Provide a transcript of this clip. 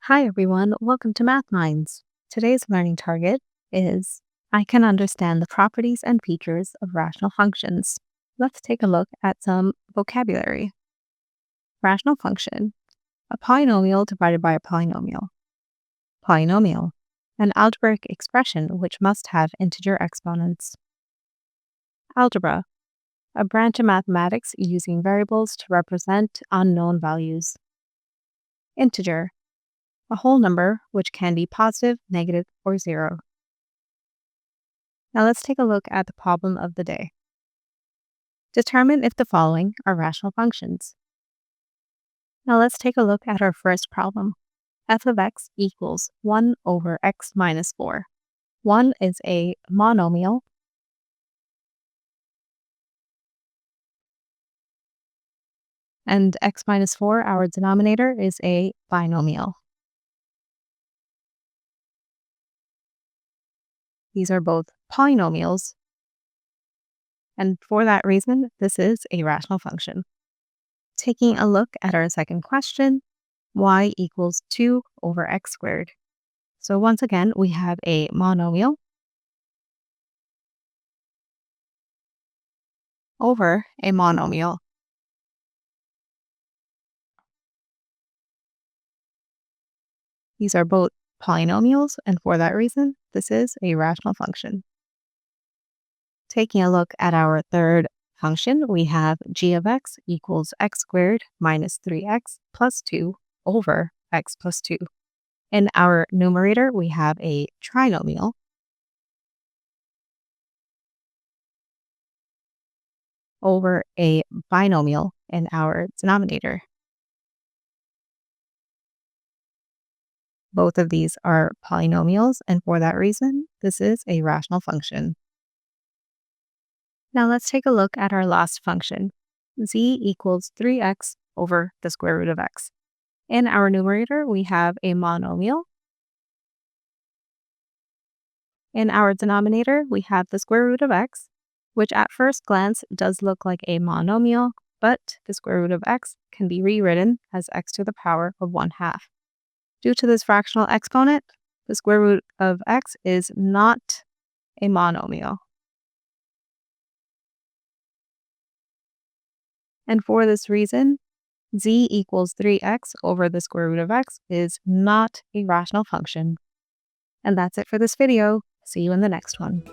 Hi everyone, welcome to Math Minds. Today's learning target is I can understand the properties and features of rational functions. Let's take a look at some vocabulary. Rational function, a polynomial divided by a polynomial. Polynomial, an algebraic expression which must have integer exponents. Algebra, a branch of mathematics using variables to represent unknown values. Integer, a whole number which can be positive, negative, or zero. Now let's take a look at the problem of the day. Determine if the following are rational functions. Now let's take a look at our first problem. F of x equals 1 over x minus 4. 1 is a monomial, and x minus 4, our denominator, is a binomial. These are both polynomials, and for that reason, this is a rational function. Taking a look at our second question, y equals 2 over x squared. So once again, we have a monomial over a monomial. These are both polynomials, and for that reason, this is a rational function. Taking a look at our third function, we have g of x equals x squared minus 3x plus 2 over x plus 2. In our numerator, we have a trinomial over a binomial in our denominator. Both of these are polynomials, and for that reason, this is a rational function. Now let's take a look at our last function. Z equals 3x over the square root of x. In our numerator, we have a monomial. In our denominator, we have the square root of x, which at first glance does look like a monomial, but the square root of x can be rewritten as x to the power of 1/2. Due to this fractional exponent, the square root of x is not a monomial. And for this reason, z equals 3x over the square root of x is not a rational function. And that's it for this video. See you in the next one.